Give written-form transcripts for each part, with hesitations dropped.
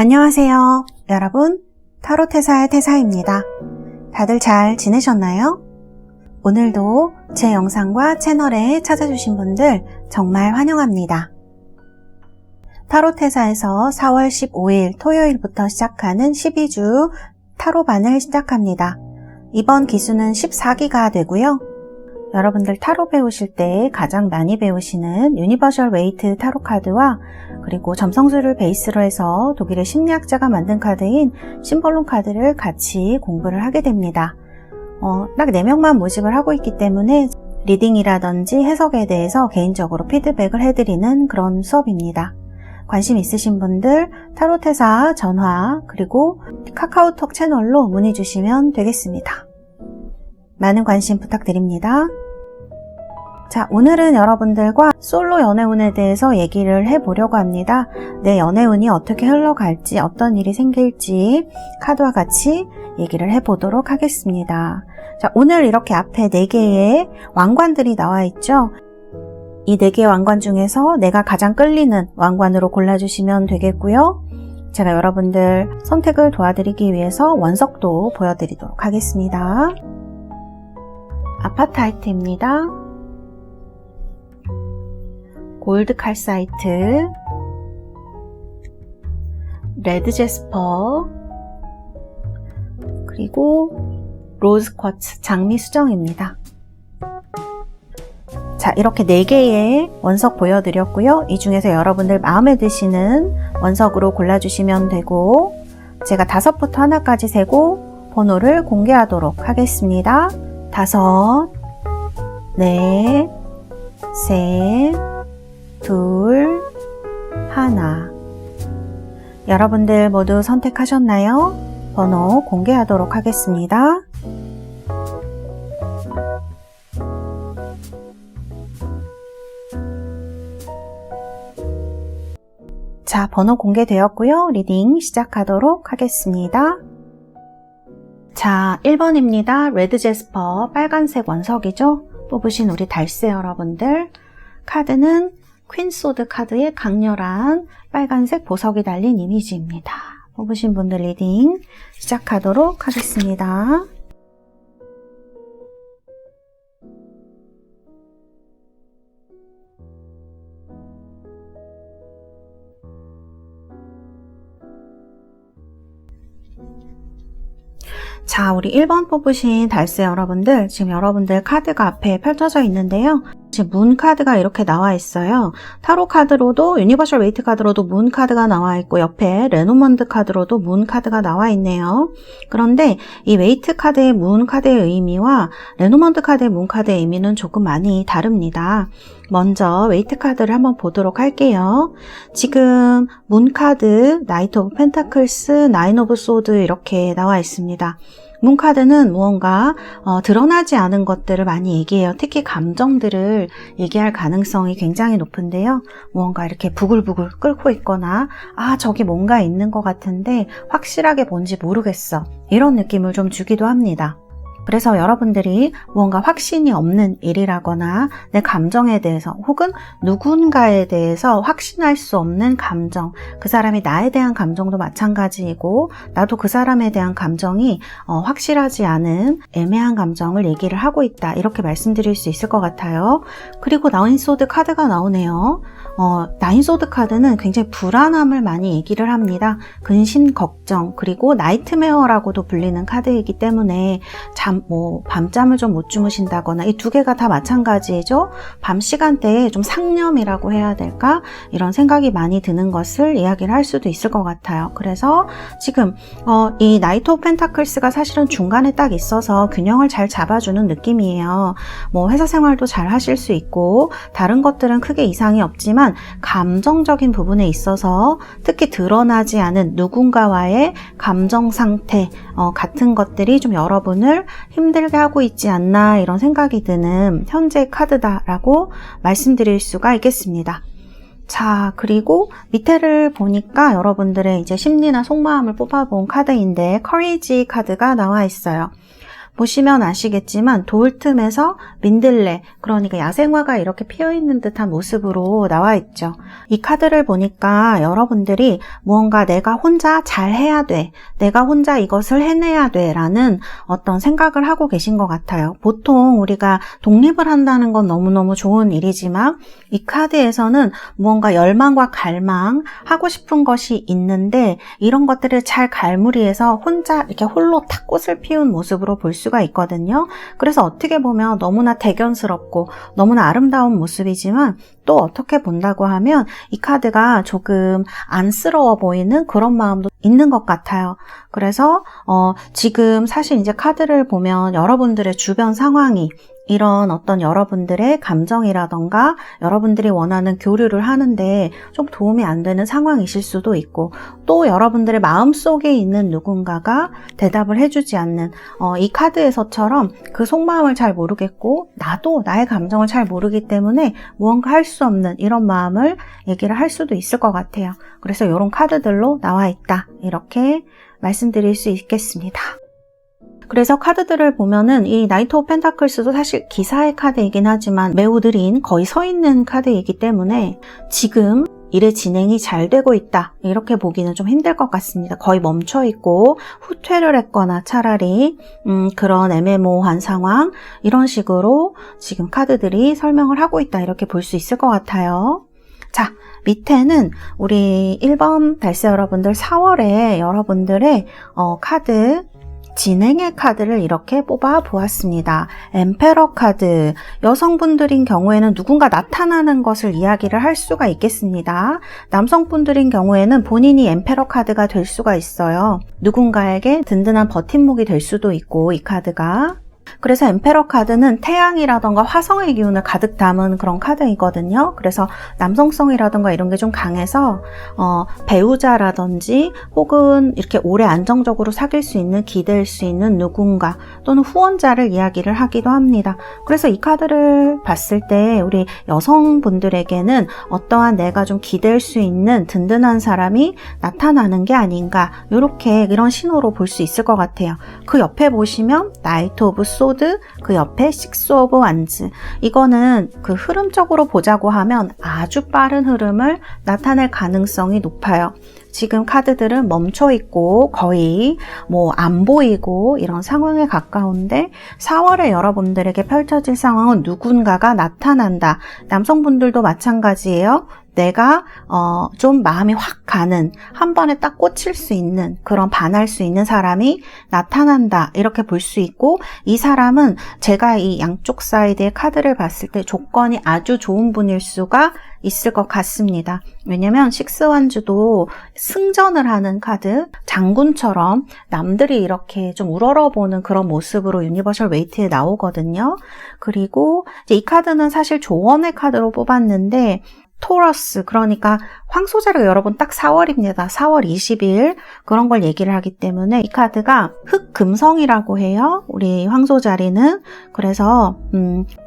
안녕하세요. 여러분, 타로테사의 태사입니다. 다들 잘 지내셨나요? 오늘도 제 영상과 채널에 찾아주신 분들 정말 환영합니다. 타로테사에서 4월 15일 토요일부터 시작하는 12주 타로반을 시작합니다. 이번 기수는 14기가 되고요. 여러분들 타로 배우실 때 가장 많이 배우시는 유니버셜 웨이트 타로 카드와 그리고 점성술을 베이스로 해서 독일의 심리학자가 만든 카드인 심볼론 카드를 같이 공부를 하게 됩니다. 딱 4명만 모집을 하고 있기 때문에 리딩이라든지 해석에 대해서 개인적으로 피드백을 해드리는 그런 수업입니다. 관심 있으신 분들 타로테사 전화 그리고 카카오톡 채널로 문의 주시면 되겠습니다. 많은 관심 부탁드립니다. 자, 오늘은 여러분들과 솔로 연애운에 대해서 얘기를 해보려고 합니다. 내 연애운이 어떻게 흘러갈지, 어떤 일이 생길지 카드와 같이 얘기를 해보도록 하겠습니다. 자, 오늘 이렇게 앞에 4개의 왕관들이 나와 있죠. 이 4개의 왕관 중에서 내가 가장 끌리는 왕관으로 골라주시면 되겠고요. 제가 여러분들 선택을 도와드리기 위해서 원석도 보여드리도록 하겠습니다. 아파타이트입니다. 골드 칼사이트, 레드 제스퍼, 그리고 로즈 쿼츠, 장미 수정입니다. 자, 이렇게 4개의 원석 보여드렸고요. 이 중에서 여러분들 마음에 드시는 원석으로 골라주시면 되고 제가 5부터 하나까지 세고 번호를 공개하도록 하겠습니다. 5, 4, 3, 2, 1. 여러분들 모두 선택하셨나요? 번호 공개하도록 하겠습니다. 자, 번호 공개되었고요. 리딩 시작하도록 하겠습니다. 자, 1번입니다. 레드 제스퍼, 빨간색 원석이죠? 뽑으신 우리 달새 여러분들. 카드는 퀸소드 카드의 강렬한 빨간색 보석이 달린 이미지입니다. 뽑으신 분들 리딩 시작하도록 하겠습니다. 자, 우리 1번 뽑으신 달새 여러분들, 지금 여러분들 카드가 앞에 펼쳐져 있는데요. 지금 문 카드가 이렇게 나와 있어요. 타로 카드로도 유니버셜 웨이트 카드로도 문 카드가 나와 있고 옆에 레노먼드 카드로도 문 카드가 나와 있네요. 그런데 이 웨이트 카드의 문 카드의 의미와 레노먼드 카드의 문 카드의 의미는 조금 많이 다릅니다. 먼저 웨이트 카드를 한번 보도록 할게요. 지금 문 카드, 나이트 오브 펜타클스, 나인 오브 소드 이렇게 나와 있습니다. 문 카드는 무언가 드러나지 않은 것들을 많이 얘기해요. 특히 감정들을 얘기할 가능성이 굉장히 높은데요. 무언가 이렇게 부글부글 끓고 있거나 저기 뭔가 있는 것 같은데 확실하게 뭔지 모르겠어. 이런 느낌을 좀 주기도 합니다. 그래서 여러분들이 무언가 확신이 없는 일이라거나 내 감정에 대해서 혹은 누군가에 대해서 확신할 수 없는 감정, 그 사람이 나에 대한 감정도 마찬가지이고 나도 그 사람에 대한 감정이 확실하지 않은 애매한 감정을 얘기를 하고 있다. 이렇게 말씀드릴 수 있을 것 같아요. 그리고 나인소드 카드가 나오네요. 나인소드 카드는 굉장히 불안함을 많이 얘기를 합니다. 근심, 걱정, 그리고 나이트메어라고도 불리는 카드이기 때문에 밤잠을 좀 못 주무신다거나 이 2개가 다 마찬가지죠. 밤 시간대에 좀 상념이라고 해야 될까? 이런 생각이 많이 드는 것을 이야기를 할 수도 있을 것 같아요. 그래서 지금 이 나이트 오브 펜타클스가 사실은 중간에 딱 있어서 균형을 잘 잡아주는 느낌이에요. 회사 생활도 잘 하실 수 있고 다른 것들은 크게 이상이 없지만 감정적인 부분에 있어서 특히 드러나지 않은 누군가와의 감정 상태 같은 것들이 좀 여러분을 힘들게 하고 있지 않나 이런 생각이 드는 현재 카드다라고 말씀드릴 수가 있겠습니다. 자, 그리고 밑에를 보니까 여러분들의 이제 심리나 속마음을 뽑아본 카드인데 커리지 카드가 나와 있어요. 보시면 아시겠지만 돌 틈에서 민들레, 그러니까 야생화가 이렇게 피어있는 듯한 모습으로 나와 있죠. 이 카드를 보니까 여러분들이 무언가 내가 혼자 잘해야 돼, 내가 혼자 이것을 해내야 돼 라는 어떤 생각을 하고 계신 것 같아요. 보통 우리가 독립을 한다는 건 너무너무 좋은 일이지만 이 카드에서는 무언가 열망과 갈망, 하고 싶은 것이 있는데 이런 것들을 잘 갈무리해서 혼자 이렇게 홀로 탁 꽃을 피운 모습으로 볼 수가 있거든요. 그래서 어떻게 보면 너무나 대견스럽고 너무나 아름다운 모습이지만 또 어떻게 본다고 하면 이 카드가 조금 안쓰러워 보이는 그런 마음도 있는 것 같아요. 그래서 지금 사실 이제 카드를 보면 여러분들의 주변 상황이 이런 어떤 여러분들의 감정이라던가 여러분들이 원하는 교류를 하는데 좀 도움이 안 되는 상황이실 수도 있고, 또 여러분들의 마음속에 있는 누군가가 대답을 해주지 않는 이 카드에서처럼 그 속마음을 잘 모르겠고 나도 나의 감정을 잘 모르기 때문에 무언가 할 수 없는 이런 마음을 얘기를 할 수도 있을 것 같아요. 그래서 이런 카드들로 나와 있다, 이렇게 말씀드릴 수 있겠습니다. 그래서 카드들을 보면은 이 나이트 오브 펜타클스도 사실 기사의 카드이긴 하지만 매우 느린, 거의 서 있는 카드이기 때문에 지금 일의 진행이 잘 되고 있다, 이렇게 보기는 좀 힘들 것 같습니다. 거의 멈춰 있고 후퇴를 했거나 차라리 그런 애매모호한 상황, 이런 식으로 지금 카드들이 설명을 하고 있다, 이렇게 볼 수 있을 것 같아요. 자, 밑에는 우리 1번 달세 여러분들 4월에 여러분들의 카드 진행의 카드를 이렇게 뽑아 보았습니다. 엠페러 카드, 여성분들인 경우에는 누군가 나타나는 것을 이야기를 할 수가 있겠습니다. 남성분들인 경우에는 본인이 엠페러 카드가 될 수가 있어요. 누군가에게 든든한 버팀목이 될 수도 있고, 이 카드가. 그래서 엠페러 카드는 태양이라던가 화성의 기운을 가득 담은 그런 카드이거든요. 그래서 남성성이라던가 이런 게 좀 강해서 배우자라든지 혹은 이렇게 오래 안정적으로 사귈 수 있는, 기댈 수 있는 누군가 또는 후원자를 이야기를 하기도 합니다. 그래서 이 카드를 봤을 때 우리 여성분들에게는 어떠한 내가 좀 기댈 수 있는 든든한 사람이 나타나는 게 아닌가, 이런 신호로 볼 수 있을 것 같아요. 그 옆에 보시면 나이트 오브 소드, 그 옆에 식스 오브 완즈, 이거는 그 흐름적으로 보자고 하면 아주 빠른 흐름을 나타낼 가능성이 높아요. 지금 카드들은 멈춰 있고 거의 안 보이고 이런 상황에 가까운데 4월에 여러분들에게 펼쳐질 상황은 누군가가 나타난다. 남성분들도 마찬가지예요. 내가 좀 마음이 확 가는, 한 번에 딱 꽂힐 수 있는, 그런 반할 수 있는 사람이 나타난다, 이렇게 볼 수 있고, 이 사람은 제가 이 양쪽 사이드의 카드를 봤을 때 조건이 아주 좋은 분일 수가 있을 것 같습니다. 왜냐면 식스완즈도 승전을 하는 카드, 장군처럼 남들이 이렇게 좀 우러러보는 그런 모습으로 유니버셜 웨이트에 나오거든요. 그리고 이제 이 카드는 사실 조언의 카드로 뽑았는데 토러스, 그러니까 황소자리가 여러분 딱 4월입니다. 4월 20일 그런 걸 얘기를 하기 때문에 이 카드가 흑금성이라고 해요. 우리 황소자리는. 그래서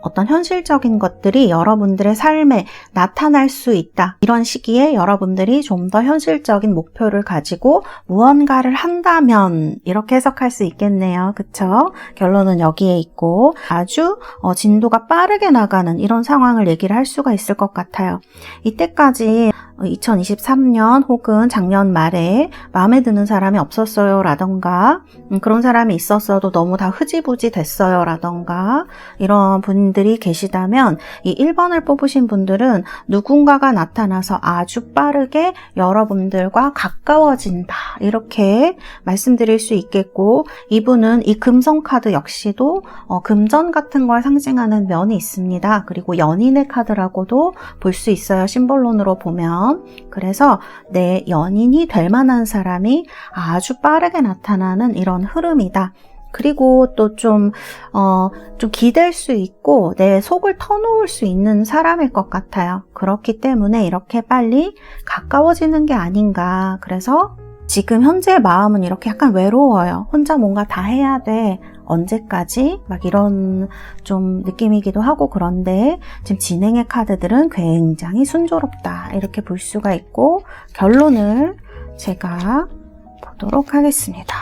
어떤 현실적인 것들이 여러분들의 삶에 나타날 수 있다. 이런 시기에 여러분들이 좀 더 현실적인 목표를 가지고 무언가를 한다면, 이렇게 해석할 수 있겠네요. 그쵸? 결론은 여기에 있고 아주 진도가 빠르게 나가는 이런 상황을 얘기를 할 수가 있을 것 같아요. 이때까지 2023년 혹은 작년 말에 마음에 드는 사람이 없었어요 라던가 그런 사람이 있었어도 너무 다 흐지부지 됐어요 라던가 이런 분들이 계시다면 이 1번을 뽑으신 분들은 누군가가 나타나서 아주 빠르게 여러분들과 가까워진다, 이렇게 말씀드릴 수 있겠고, 이분은 이 금성 카드 역시도 금전 같은 걸 상징하는 면이 있습니다. 그리고 연인의 카드라고도 볼 수 있어요, 심볼론으로 보면. 그래서 내 연인이 될 만한 사람이 아주 빠르게 나타나는 이런 흐름이다. 그리고 또 좀 기댈 수 있고 내 속을 터놓을 수 있는 사람일 것 같아요. 그렇기 때문에 이렇게 빨리 가까워지는 게 아닌가. 그래서 지금 현재의 마음은 이렇게 약간 외로워요. 혼자 뭔가 다 해야 돼. 언제까지? 막 이런 좀 느낌이기도 하고, 그런데 지금 진행의 카드들은 굉장히 순조롭다, 이렇게 볼 수가 있고, 결론을 제가 보도록 하겠습니다.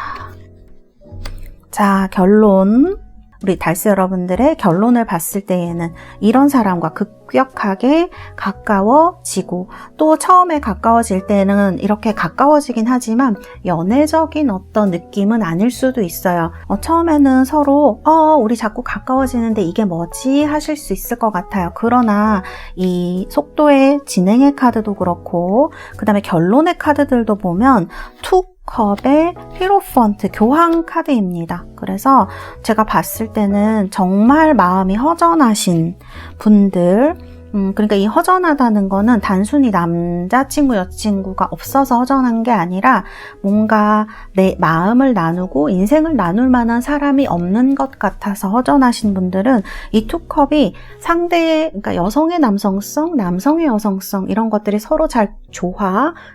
자, 결론. 우리 달스 여러분들의 결론을 봤을 때에는 이런 사람과 급격하게 가까워지고, 또 처음에 가까워질 때는 이렇게 가까워지긴 하지만 연애적인 어떤 느낌은 아닐 수도 있어요. 처음에는 서로 우리 자꾸 가까워지는데 이게 뭐지 하실 수 있을 것 같아요. 그러나 이 속도의 진행의 카드도 그렇고, 그 다음에 결론의 카드들도 보면 컵의 히로펀트 교황 카드입니다. 그래서 제가 봤을 때는 정말 마음이 허전하신 분들, 그러니까 이 허전하다는 거는 단순히 남자친구, 여자친구가 없어서 허전한 게 아니라 뭔가 내 마음을 나누고 인생을 나눌 만한 사람이 없는 것 같아서 허전하신 분들은 이 투컵이 상대의, 그러니까 여성의 남성성, 남성의 여성성 이런 것들이 서로 잘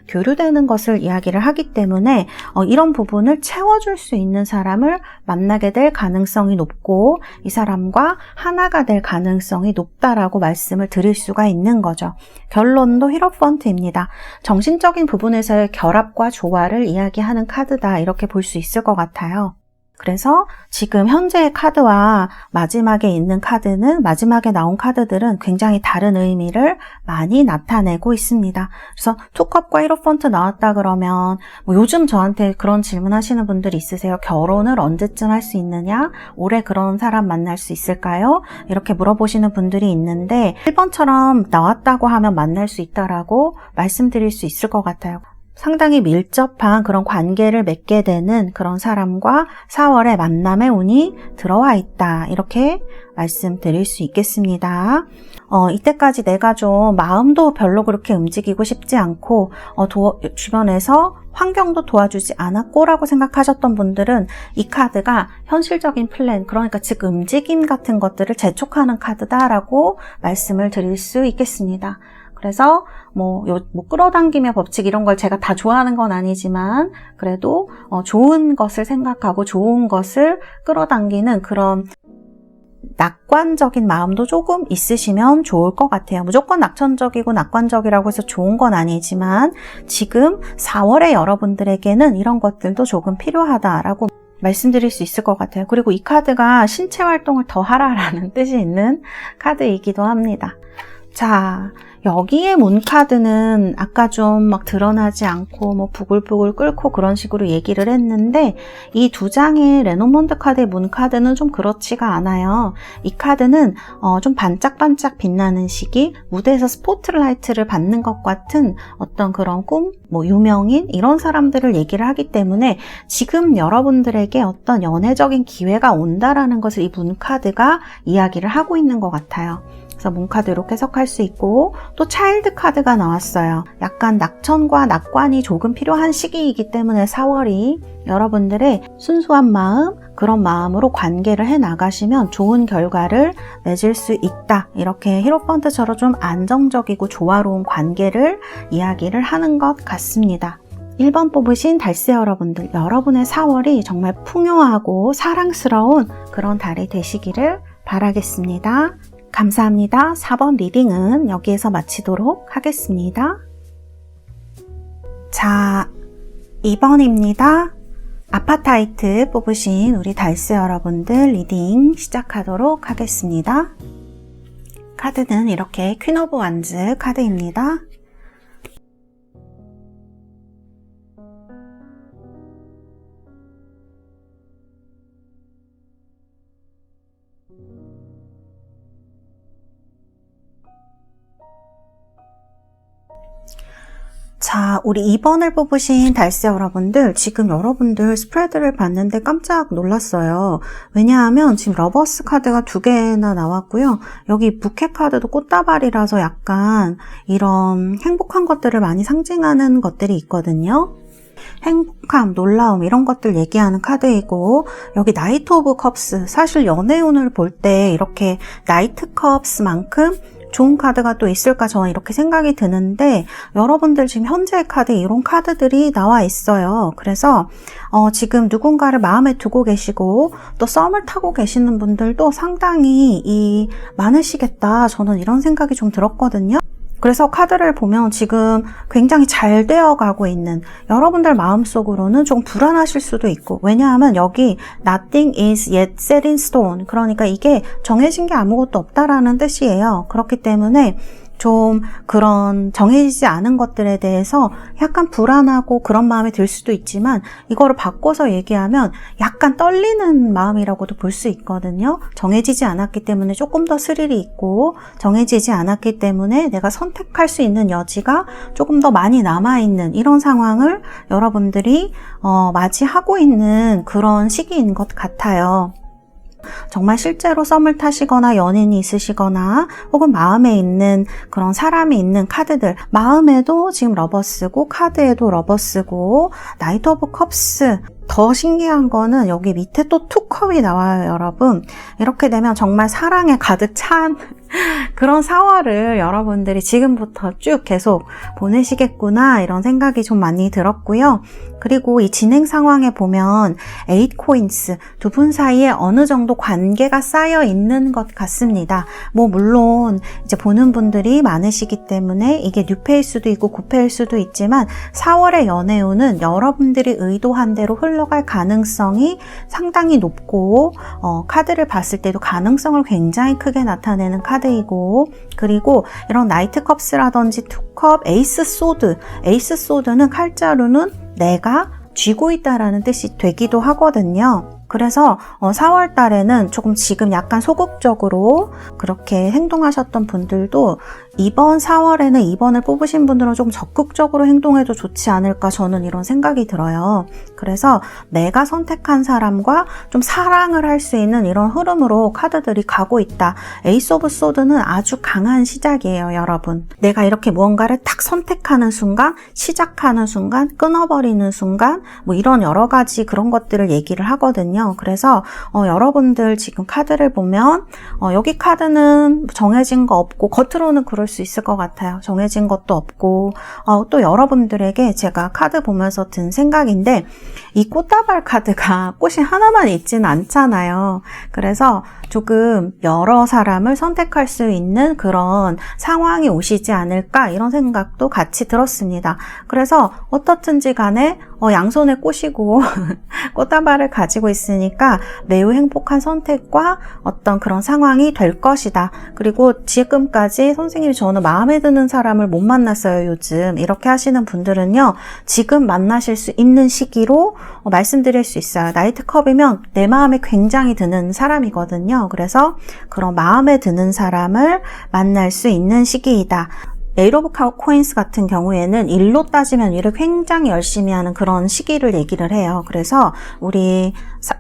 교류되는 것을 이야기를 하기 때문에 이런 부분을 채워줄 수 있는 사람을 만나게 될 가능성이 높고, 이 사람과 하나가 될 가능성이 높다라고 말씀을 드릴 수가 있는 거죠. 결론도 히로펀트입니다. 정신적인 부분에서의 결합과 조화를 이야기하는 카드다, 이렇게 볼 수 있을 것 같아요. 그래서 지금 현재의 카드와 마지막에 있는 카드는, 마지막에 나온 카드들은 굉장히 다른 의미를 많이 나타내고 있습니다. 그래서 투컵과 히로펀트 나왔다 그러면 요즘 저한테 그런 질문 하시는 분들이 있으세요. 결혼을 언제쯤 할 수 있느냐? 올해 그런 사람 만날 수 있을까요? 이렇게 물어보시는 분들이 있는데 1번처럼 나왔다고 하면 만날 수 있다라고 말씀드릴 수 있을 것 같아요. 상당히 밀접한 그런 관계를 맺게 되는 그런 사람과 4월에 만남의 운이 들어와 있다, 이렇게 말씀드릴 수 있겠습니다. 이때까지 내가 좀 마음도 별로 그렇게 움직이고 싶지 않고 주변에서 환경도 도와주지 않았고 라고 생각하셨던 분들은 이 카드가 현실적인 플랜, 그러니까 즉 움직임 같은 것들을 재촉하는 카드다라고 말씀을 드릴 수 있겠습니다. 그래서 끌어당김의 법칙 이런 걸 제가 다 좋아하는 건 아니지만 그래도 좋은 것을 생각하고 좋은 것을 끌어당기는 그런 낙관적인 마음도 조금 있으시면 좋을 것 같아요. 무조건 낙천적이고 낙관적이라고 해서 좋은 건 아니지만 지금 4월에 여러분들에게는 이런 것들도 조금 필요하다라고 말씀드릴 수 있을 것 같아요. 그리고 이 카드가 신체 활동을 더 하라라는 뜻이 있는 카드이기도 합니다. 자, 여기에 문카드는 아까 좀 막 드러나지 않고 부글부글 끓고 그런 식으로 얘기를 했는데, 이 두 장의 레노먼드 카드의 문카드는 좀 그렇지가 않아요. 이 카드는 좀 반짝반짝 빛나는 시기, 무대에서 스포트라이트를 받는 것 같은 어떤 그런 꿈, 유명인 이런 사람들을 얘기를 하기 때문에 지금 여러분들에게 어떤 연애적인 기회가 온다라는 것을 이 문카드가 이야기를 하고 있는 것 같아요. 그래서 문카드 이렇게 해석할 수 있고, 또 차일드 카드가 나왔어요. 약간 낙천과 낙관이 조금 필요한 시기이기 때문에 4월이 여러분들의 순수한 마음, 그런 마음으로 관계를 해 나가시면 좋은 결과를 맺을 수 있다, 이렇게 히로펀트처럼 좀 안정적이고 조화로운 관계를 이야기를 하는 것 같습니다. 1번 뽑으신 달스 여러분들, 여러분의 4월이 정말 풍요하고 사랑스러운 그런 달이 되시기를 바라겠습니다. 감사합니다. 4번 리딩은 여기에서 마치도록 하겠습니다. 자, 2번입니다. 아파타이트 뽑으신 우리 달스 여러분들 리딩 시작하도록 하겠습니다. 카드는 이렇게 퀸 오브 완즈 카드입니다. 자, 우리 2번을 뽑으신 달스 여러분들, 지금 여러분들 스프레드를 봤는데 깜짝 놀랐어요. 왜냐하면 지금 러버스 카드가 2개나 나왔고요. 여기 부케 카드도 꽃다발이라서 약간 이런 행복한 것들을 많이 상징하는 것들이 있거든요. 행복함, 놀라움 이런 것들 얘기하는 카드이고, 여기 나이트 오브 컵스, 사실 연애운을 볼 때 이렇게 나이트 컵스만큼 좋은 카드가 또 있을까 저는 이렇게 생각이 드는데, 여러분들 지금 현재의 카드에 이런 카드들이 나와 있어요. 그래서 지금 누군가를 마음에 두고 계시고 또 썸을 타고 계시는 분들도 상당히 많으시겠다, 저는 이런 생각이 좀 들었거든요. 그래서 카드를 보면 지금 굉장히 잘 되어 가고 있는, 여러분들 마음속으로는 좀 불안하실 수도 있고, 왜냐하면 여기 nothing is yet set in stone, 그러니까 이게 정해진 게 아무것도 없다라는 뜻이에요. 그렇기 때문에 좀 그런 정해지지 않은 것들에 대해서 약간 불안하고 그런 마음이 들 수도 있지만, 이거를 바꿔서 얘기하면 약간 떨리는 마음이라고도 볼 수 있거든요. 정해지지 않았기 때문에 조금 더 스릴이 있고, 정해지지 않았기 때문에 내가 선택할 수 있는 여지가 조금 더 많이 남아있는 이런 상황을 여러분들이 맞이하고 있는 그런 시기인 것 같아요. 정말 실제로 썸을 타시거나 연인이 있으시거나 혹은 마음에 있는 그런 사람이 있는 카드들, 마음에도 지금 러버스고 카드에도 러버스고 나이트 오브 컵스, 더 신기한 거는 여기 밑에 또 투컵이 나와요, 여러분. 이렇게 되면 정말 사랑에 가득 찬 그런 4월을 여러분들이 지금부터 쭉 계속 보내시겠구나, 이런 생각이 좀 많이 들었고요. 그리고 이 진행 상황에 보면 8 코인스, 두 분 사이에 어느 정도 관계가 쌓여 있는 것 같습니다. 물론 이제 보는 분들이 많으시기 때문에 이게 뉴페일 수도 있고 구페일 수도 있지만, 4월의 연애운은 여러분들이 의도한 대로 흘러갈 가능성이 상당히 높고, 카드를 봤을 때도 가능성을 굉장히 크게 나타내는 카드이고, 그리고 이런 나이트 컵스라든지 투컵, 에이스 소드, 에이스 소드는 칼자루는 내가 쥐고 있다라는 뜻이 되기도 하거든요. 그래서 4월 달에는 조금 지금 약간 소극적으로 그렇게 행동하셨던 분들도 이번 4월에는 2번을 뽑으신 분들은 좀 적극적으로 행동해도 좋지 않을까, 저는 이런 생각이 들어요. 그래서 내가 선택한 사람과 좀 사랑을 할 수 있는 이런 흐름으로 카드들이 가고 있다. 에이스 오브 소드는 아주 강한 시작이에요, 여러분. 내가 이렇게 무언가를 딱 선택하는 순간, 시작하는 순간, 끊어버리는 순간, 이런 여러 가지 그런 것들을 얘기를 하거든요. 그래서 여러분들 지금 카드를 보면 여기 카드는 정해진 거 없고, 겉으로는 그럴 수 있을 것 같아요. 정해진 것도 없고, 또 여러분들에게 제가 카드 보면서 든 생각인데, 이 꽃다발 카드가 꽃이 하나만 있지는 않잖아요. 그래서 조금 여러 사람을 선택할 수 있는 그런 상황이 오시지 않을까, 이런 생각도 같이 들었습니다. 그래서 어떻든지 간에 양손에 꽃이고 꽃다발을 가지고 있으니까 매우 행복한 선택과 어떤 그런 상황이 될 것이다. 그리고 지금까지 선생님이 저는 마음에 드는 사람을 못 만났어요, 요즘. 이렇게 하시는 분들은요, 지금 만나실 수 있는 시기로 말씀드릴 수 있어요. 나이트컵이면 내 마음에 굉장히 드는 사람이거든요. 그래서 그런 마음에 드는 사람을 만날 수 있는 시기이다. 에이트 오브 코인스 같은 경우에는 일로 따지면 일을 굉장히 열심히 하는 그런 시기를 얘기를 해요. 그래서 우리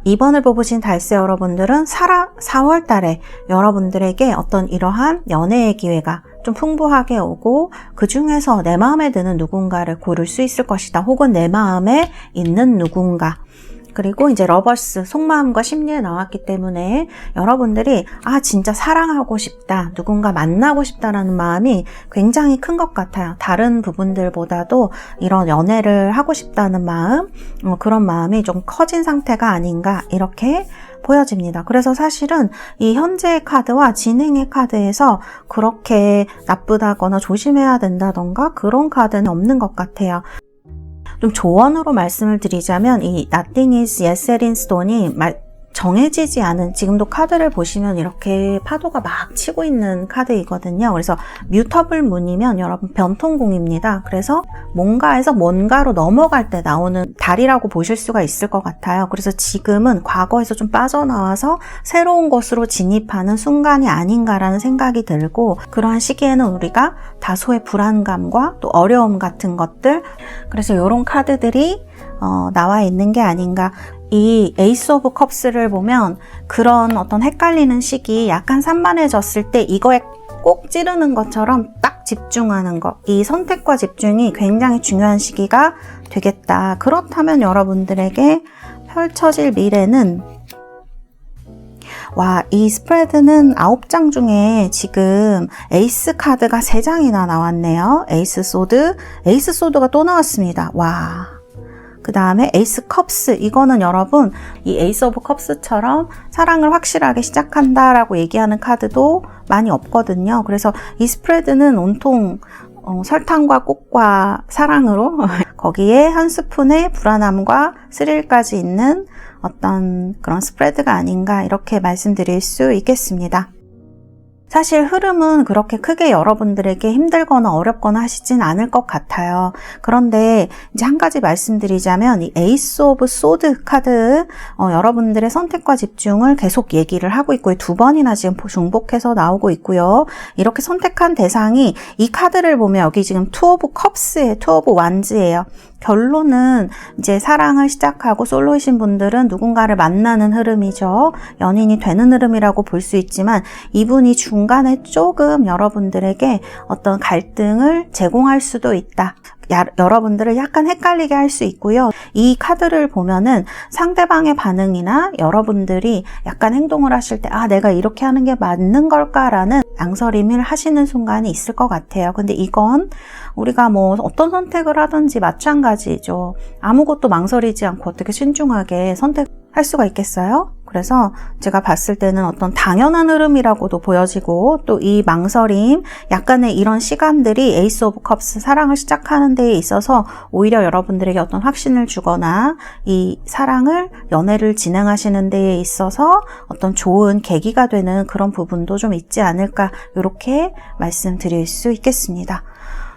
2번을 뽑으신 달세 여러분들은 4월 달에 여러분들에게 어떤 이러한 연애의 기회가 좀 풍부하게 오고, 그 중에서 내 마음에 드는 누군가를 고를 수 있을 것이다. 혹은 내 마음에 있는 누군가. 그리고 이제 러버스, 속마음과 심리에 나왔기 때문에 여러분들이 진짜 사랑하고 싶다, 누군가 만나고 싶다라는 마음이 굉장히 큰 것 같아요. 다른 부분들보다도 이런 연애를 하고 싶다는 마음, 그런 마음이 좀 커진 상태가 아닌가, 이렇게 보여집니다. 그래서 사실은 이 현재의 카드와 진행의 카드에서 그렇게 나쁘다거나 조심해야 된다던가 그런 카드는 없는 것 같아요. 좀 조언으로 말씀을 드리자면, 이 Nothing is yet set in stone이 정해지지 않은, 지금도 카드를 보시면 이렇게 파도가 막 치고 있는 카드이거든요. 그래서 뮤터블 문이면 여러분 변통공입니다. 그래서 뭔가에서 뭔가로 넘어갈 때 나오는 달이라고 보실 수가 있을 것 같아요. 그래서 지금은 과거에서 좀 빠져나와서 새로운 것으로 진입하는 순간이 아닌가라는 생각이 들고, 그러한 시기에는 우리가 다소의 불안감과 또 어려움 같은 것들, 그래서 이런 카드들이 나와 있는 게 아닌가. 이 에이스 오브 컵스를 보면 그런 어떤 헷갈리는 시기, 약간 산만해졌을 때 이거에 꼭 찌르는 것처럼 딱 집중하는 것, 이 선택과 집중이 굉장히 중요한 시기가 되겠다. 그렇다면 여러분들에게 펼쳐질 미래는, 이 스프레드는 9장 중에 지금 에이스 카드가 3장이나 나왔네요. 에이스 소드, 에이스 소드가 또 나왔습니다. 그 다음에 에이스 컵스, 이거는 여러분 이 에이스 오브 컵스처럼 사랑을 확실하게 시작한다라고 얘기하는 카드도 많이 없거든요. 그래서 이 스프레드는 온통 설탕과 꽃과 사랑으로 거기에 한 스푼의 불안함과 스릴까지 있는 어떤 그런 스프레드가 아닌가 이렇게 말씀드릴 수 있겠습니다. 사실 흐름은 그렇게 크게 여러분들에게 힘들거나 어렵거나 하시진 않을 것 같아요. 그런데 이제 한 가지 말씀드리자면 이 에이스 오브 소드 카드 여러분들의 선택과 집중을 계속 얘기를 하고 있고요. 2번이나 지금 중복해서 나오고 있고요. 이렇게 선택한 대상이 이 카드를 보면 여기 지금 투 오브 컵스예요. 투 오브 완즈예요. 결론은 이제 사랑을 시작하고 솔로이신 분들은 누군가를 만나는 흐름이죠. 연인이 되는 흐름이라고 볼 수 있지만 이분이 중간에 조금 여러분들에게 어떤 갈등을 제공할 수도 있다. 여러분들을 약간 헷갈리게 할 수 있고요. 이 카드를 보면은 상대방의 반응이나 여러분들이 약간 행동을 하실 때 내가 이렇게 하는 게 맞는 걸까라는 망설임을 하시는 순간이 있을 것 같아요. 근데 이건 우리가 뭐 어떤 선택을 하든지 마찬가지죠. 아무것도 망설이지 않고 어떻게 신중하게 선택할 수가 있겠어요? 그래서 제가 봤을 때는 어떤 당연한 흐름이라고도 보여지고 또 이 망설임, 약간의 이런 시간들이 에이스 오브 컵스 사랑을 시작하는 데에 있어서 오히려 여러분들에게 어떤 확신을 주거나 이 사랑을, 연애를 진행하시는 데에 있어서 어떤 좋은 계기가 되는 그런 부분도 좀 있지 않을까 이렇게 말씀드릴 수 있겠습니다.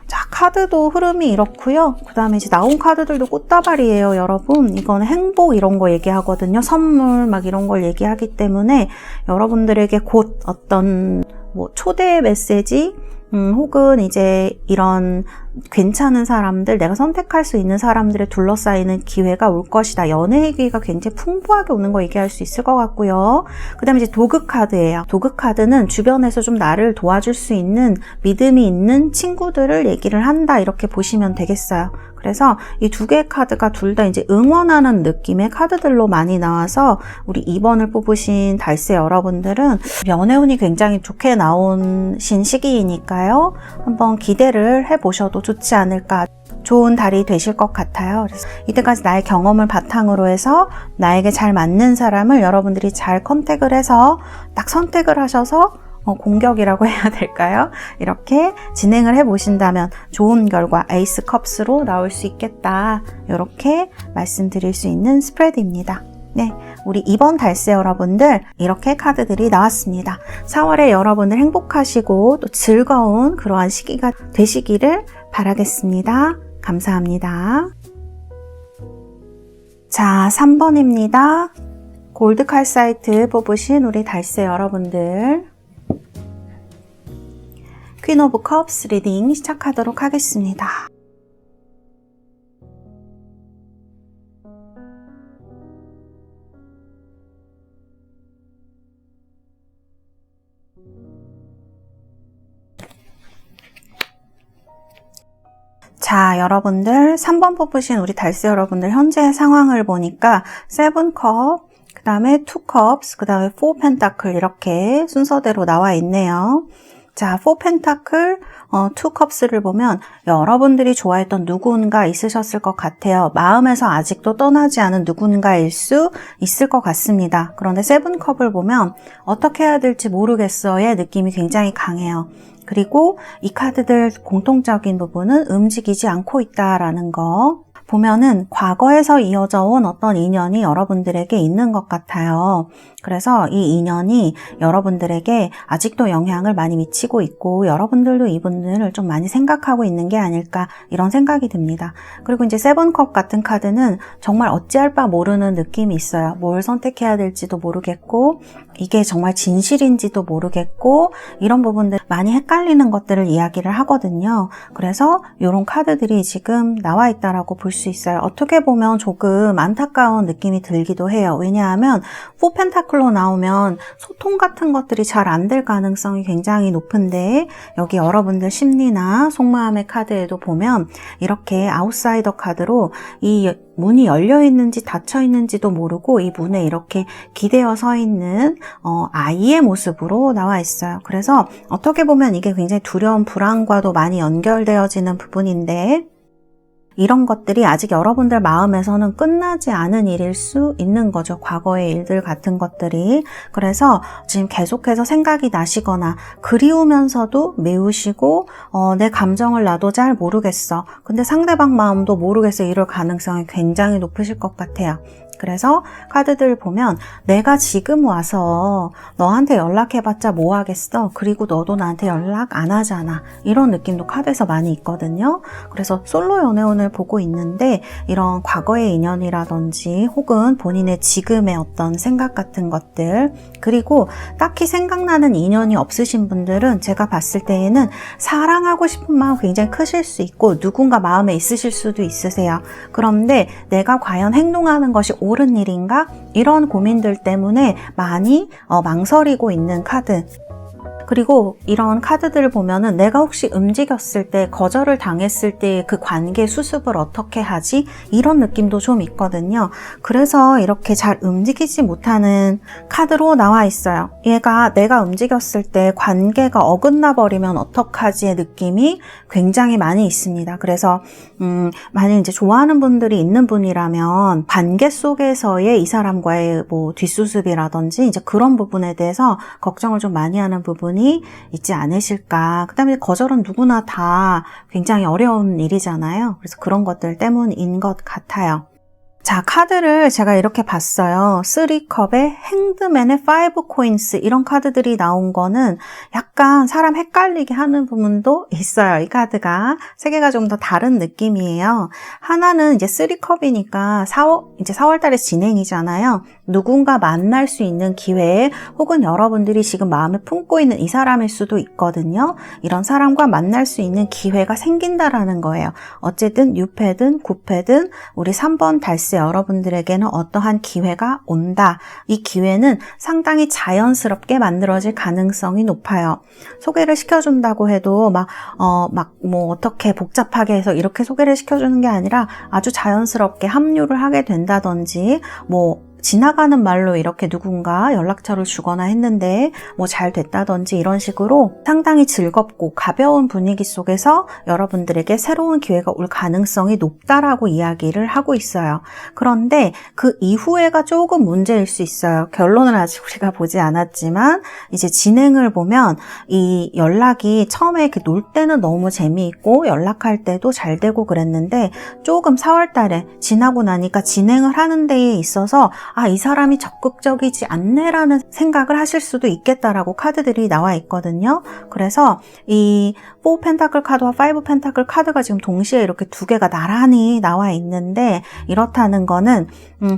자, 카드도 흐름이 이렇고요. 그 다음에 이제 나온 카드들도 꽃다발이에요, 여러분. 이거는 행복 이런 거 얘기하거든요. 선물 막 이런 걸 얘기하기 때문에 여러분들에게 곧 어떤 뭐 초대 메시지 혹은 이제 이런 괜찮은 사람들, 내가 선택할 수 있는 사람들에 둘러싸이는 기회가 올 것이다. 연애의 기회가 굉장히 풍부하게 오는 거 얘기할 수 있을 것 같고요. 그 다음에 이제 도그 카드예요. 도그 카드는 주변에서 좀 나를 도와줄 수 있는 믿음이 있는 친구들을 얘기를 한다. 이렇게 보시면 되겠어요. 그래서 이 두 개의 카드가 둘 다 이제 응원하는 느낌의 카드들로 많이 나와서 우리 2번을 뽑으신 달세 여러분들은 연애운이 굉장히 좋게 나오신 시기이니까요. 한번 기대를 해보셔도 좋지 않을까. 좋은 달이 되실 것 같아요. 그래서 이때까지 나의 경험을 바탕으로 해서 나에게 잘 맞는 사람을 여러분들이 잘 컨택을 해서 딱 선택을 하셔서 공격이라고 해야 될까요? 이렇게 진행을 해보신다면 좋은 결과 에이스 컵스로 나올 수 있겠다. 이렇게 말씀드릴 수 있는 스프레드입니다. 네, 우리 2번 달세 여러분들 이렇게 카드들이 나왔습니다. 4월에 여러분들 행복하시고 또 즐거운 그러한 시기가 되시기를 바라겠습니다. 감사합니다. 자, 3번입니다. 골드칼 사이트 뽑으신 우리 달세 여러분들 퀸 오브 컵스 리딩 시작하도록 하겠습니다. 자, 여러분들 3번 뽑으신 우리 달세 여러분들 현재 상황을 보니까 7컵, 그 다음에 2컵스, 그 다음에 4 펜타클 이렇게 순서대로 나와 있네요. 자, 4 펜타클, 2 컵스를 보면 여러분들이 좋아했던 누군가 있으셨을 것 같아요. 마음에서 아직도 떠나지 않은 누군가일 수 있을 것 같습니다. 그런데 7 컵을 보면 어떻게 해야 될지 모르겠어의 느낌이 굉장히 강해요. 그리고 이 카드들 공통적인 부분은 움직이지 않고 있다라는 거. 보면은 과거에서 이어져 온 어떤 인연이 여러분들에게 있는 것 같아요. 그래서 이 인연이 여러분들에게 아직도 영향을 많이 미치고 있고 여러분들도 이분들을 좀 많이 생각하고 있는 게 아닐까 이런 생각이 듭니다. 그리고 이제 7컵 같은 카드는 정말 어찌할 바 모르는 느낌이 있어요. 뭘 선택해야 될지도 모르겠고 이게 정말 진실인지도 모르겠고 이런 부분들 많이 헷갈리는 것들을 이야기를 하거든요. 그래서 이런 카드들이 지금 나와 있다라고 볼 수 있어요. 어떻게 보면 조금 안타까운 느낌이 들기도 해요. 왜냐하면 4 펜타클로 나오면 소통 같은 것들이 잘 안 될 가능성이 굉장히 높은데 여기 여러분들 심리나 속마음의 카드에도 보면 이렇게 아웃사이더 카드로 이 문이 열려 있는지 닫혀 있는지도 모르고 이 문에 이렇게 기대어 서 있는 아이의 모습으로 나와 있어요. 그래서 어떻게 보면 이게 굉장히 두려움, 불안과도 많이 연결되어지는 부분인데 이런 것들이 아직 여러분들 마음에서는 끝나지 않은 일일 수 있는 거죠. 과거의 일들 같은 것들이. 그래서 지금 계속해서 생각이 나시거나 그리우면서도 미우시고 내 감정을 나도 잘 모르겠어. 근데 상대방 마음도 모르겠어. 이럴 가능성이 굉장히 높으실 것 같아요. 그래서 카드들 보면 내가 지금 와서 너한테 연락해봤자 뭐 하겠어? 그리고 너도 나한테 연락 안 하잖아. 이런 느낌도 카드에서 많이 있거든요. 그래서 솔로 연애운을 보고 있는데 이런 과거의 인연이라든지 혹은 본인의 지금의 어떤 생각 같은 것들, 그리고 딱히 생각나는 인연이 없으신 분들은 제가 봤을 때에는 사랑하고 싶은 마음 굉장히 크실 수 있고 누군가 마음에 있으실 수도 있으세요. 그런데 내가 과연 행동하는 것이 옳은 일인가? 이런 고민들 때문에 많이 망설이고 있는 카드. 그리고 이런 카드들을 보면은 내가 혹시 움직였을 때, 거절을 당했을 때 그 관계 수습을 어떻게 하지? 이런 느낌도 좀 있거든요. 그래서 이렇게 잘 움직이지 못하는 카드로 나와 있어요. 얘가 내가 움직였을 때 관계가 어긋나 버리면 어떡하지의 느낌이 굉장히 많이 있습니다. 그래서 만약 이제 좋아하는 분들이 있는 분이라면 관계 속에서의 이 사람과의 뭐 뒷수습이라든지 이제 그런 부분에 대해서 걱정을 좀 많이 하는 부분이 있지 않으실까. 그 다음에 거절은 누구나 다 굉장히 어려운 일이잖아요. 그래서 그런 것들 때문인 것 같아요. 자, 카드를 제가 이렇게 봤어요. 3컵에 행드맨의 5 코인스 이런 카드들이 나온 거는 약간 사람 헷갈리게 하는 부분도 있어요. 이 카드가 세 개가 좀 더 다른 느낌이에요. 하나는 이제 3컵이니까 이제 4월 달에 진행이잖아요. 누군가 만날 수 있는 기회 혹은 여러분들이 지금 마음에 품고 있는 이 사람일 수도 있거든요. 이런 사람과 만날 수 있는 기회가 생긴다라는 거예요. 어쨌든 6패든 9패든 우리 3번 달스 여러분들에게는 어떠한 기회가 온다. 이 기회는 상당히 자연스럽게 만들어질 가능성이 높아요. 소개를 시켜준다고 해도 뭐 어떻게 복잡하게 해서 이렇게 소개를 시켜주는 게 아니라 아주 자연스럽게 합류를 하게 된다든지 뭐 지나가는 말로 이렇게 누군가 연락처를 주거나 했는데 뭐 잘 됐다든지 이런 식으로 상당히 즐겁고 가벼운 분위기 속에서 여러분들에게 새로운 기회가 올 가능성이 높다라고 이야기를 하고 있어요. 그런데 그 이후에가 조금 문제일 수 있어요. 결론을 아직 우리가 보지 않았지만 이제 진행을 보면 이 연락이 처음에 이렇게 놀 때는 너무 재미있고 연락할 때도 잘 되고 그랬는데 조금 4월 달에 지나고 나니까 진행을 하는 데에 있어서 이 사람이 적극적이지 않네라는 생각을 하실 수도 있겠다라고 카드들이 나와 있거든요. 그래서 이 4 펜타클 카드와 5 펜타클 카드가 지금 동시에 이렇게 두 개가 나란히 나와 있는데 이렇다는 거는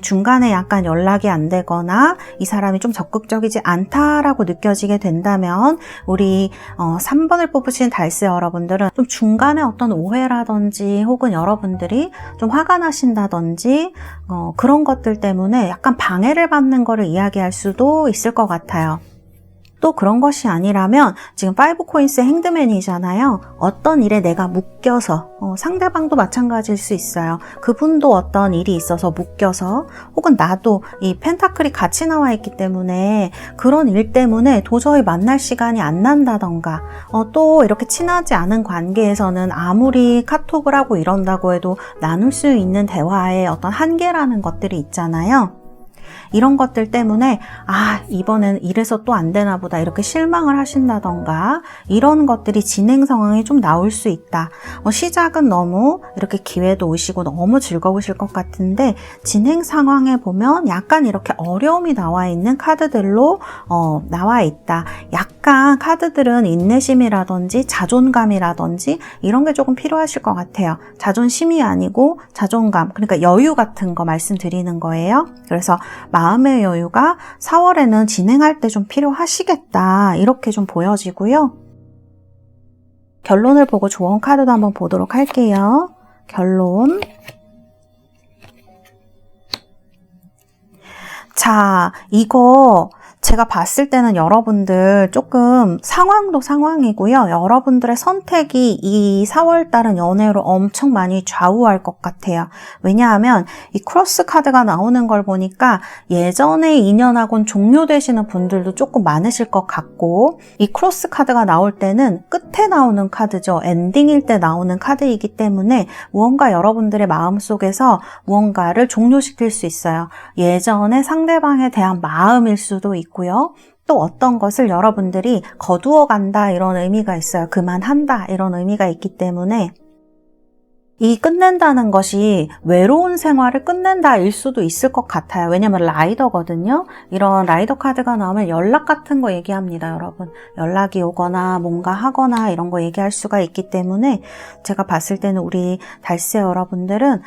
중간에 약간 연락이 안 되거나 이 사람이 좀 적극적이지 않다라고 느껴지게 된다면 우리 3번을 뽑으신 달스 여러분들은 좀 중간에 어떤 오해라든지 혹은 여러분들이 좀 화가 나신다든지 그런 것들 때문에 약간 방해를 받는 거를 이야기할 수도 있을 것 같아요. 또 그런 것이 아니라면 지금 5 코인스의 행드맨이잖아요. 어떤 일에 내가 묶여서 상대방도 마찬가지일 수 있어요. 그분도 어떤 일이 있어서 묶여서 혹은 나도 이 펜타클이 같이 나와 있기 때문에 그런 일 때문에 도저히 만날 시간이 안 난다던가 또 이렇게 친하지 않은 관계에서는 아무리 카톡을 하고 이런다고 해도 나눌 수 있는 대화의 어떤 한계라는 것들이 있잖아요. 이런 것들 때문에 이번엔 이래서 또 안 되나 보다 이렇게 실망을 하신다던가 이런 것들이 진행 상황이 좀 나올 수 있다. 시작은 너무 이렇게 기회도 오시고 너무 즐거우실 것 같은데 진행 상황에 보면 약간 이렇게 어려움이 나와 있는 카드들로 나와 있다. 약간 카드들은 인내심이라든지 자존감이라든지 이런 게 조금 필요하실 것 같아요. 자존심이 아니고 자존감, 그러니까 여유 같은 거 말씀드리는 거예요. 그래서 마음의 여유가 4월에는 진행할 때 좀 필요하시겠다 이렇게 좀 보여지고요. 결론을 보고 조언 카드도 한번 보도록 할게요. 결론. 자, 이거 제가 봤을 때는 여러분들 조금 상황도 상황이고요. 여러분들의 선택이 이 4월달은 연애로 엄청 많이 좌우할 것 같아요. 왜냐하면 이 크로스 카드가 나오는 걸 보니까 예전에 인연하고는 종료되시는 분들도 조금 많으실 것 같고, 이 크로스 카드가 나올 때는 끝에 나오는 카드죠. 엔딩일 때 나오는 카드이기 때문에 무언가 여러분들의 마음속에서 무언가를 종료시킬 수 있어요. 예전에 상대방에 대한 마음일 수도 있고, 또 어떤 것을 여러분들이 거두어 간다 이런 의미가 있어요. 그만한다 이런 의미가 있기 때문에 이 끝낸다는 것이 외로운 생활을 끝낸다일 수도 있을 것 같아요. 왜냐면 라이더거든요. 이런 라이더 카드가 나오면 연락 같은 거 얘기합니다, 여러분. 연락이 오거나 뭔가 하거나 이런 거 얘기할 수가 있기 때문에 제가 봤을 때는 우리 달세 여러분들은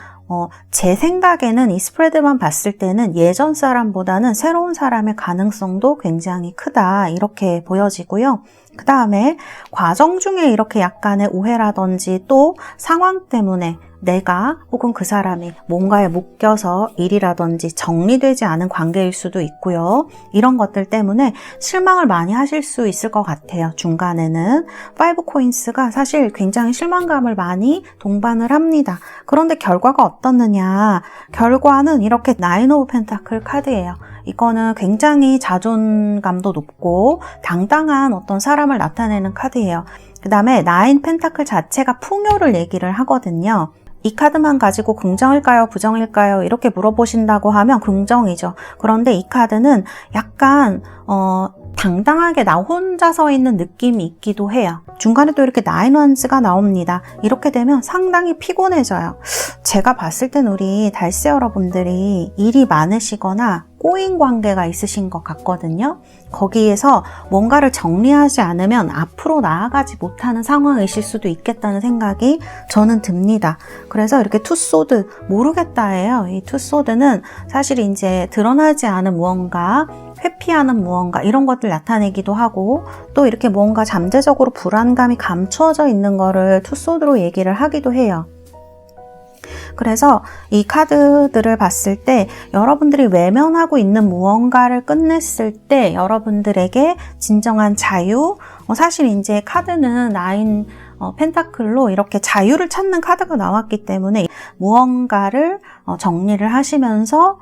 제 생각에는 이 스프레드만 봤을 때는 예전 사람보다는 새로운 사람의 가능성도 굉장히 크다 이렇게 보여지고요. 그 다음에 과정 중에 이렇게 약간의 오해라든지 또 상황 때문에 내가 혹은 그 사람이 뭔가에 묶여서 일이라든지 정리되지 않은 관계일 수도 있고요. 이런 것들 때문에 실망을 많이 하실 수 있을 것 같아요. 중간에는 5 코인스가 사실 굉장히 실망감을 많이 동반을 합니다. 그런데 결과가 어떻느냐? 결과는 이렇게 9 오브 펜타클 카드예요. 이거는 굉장히 자존감도 높고 당당한 어떤 사람을 나타내는 카드예요. 그 다음에 9 펜타클 자체가 풍요를 얘기를 하거든요. 이 카드만 가지고 긍정일까요? 부정일까요? 이렇게 물어보신다고 하면 긍정이죠. 그런데 이 카드는 약간 당당하게 나 혼자 서 있는 느낌이 있기도 해요. 중간에 또 이렇게 9 원즈가 나옵니다. 이렇게 되면 상당히 피곤해져요. 제가 봤을 땐 우리 달세 여러분들이 일이 많으시거나 꼬인 관계가 있으신 것 같거든요. 거기에서 뭔가를 정리하지 않으면 앞으로 나아가지 못하는 상황이실 수도 있겠다는 생각이 저는 듭니다. 그래서 이렇게 투소드 모르겠다예요. 이 투소드는 사실 이제 드러나지 않은 무언가, 회피하는 무언가 이런 것들 나타내기도 하고 또 이렇게 뭔가 잠재적으로 불안감이 감추어져 있는 거를 투소드로 얘기를 하기도 해요. 그래서 이 카드들을 봤을 때 여러분들이 외면하고 있는 무언가를 끝냈을 때 여러분들에게 진정한 자유, 사실 이제 카드는 9 펜타클로 이렇게 자유를 찾는 카드가 나왔기 때문에 무언가를 정리를 하시면서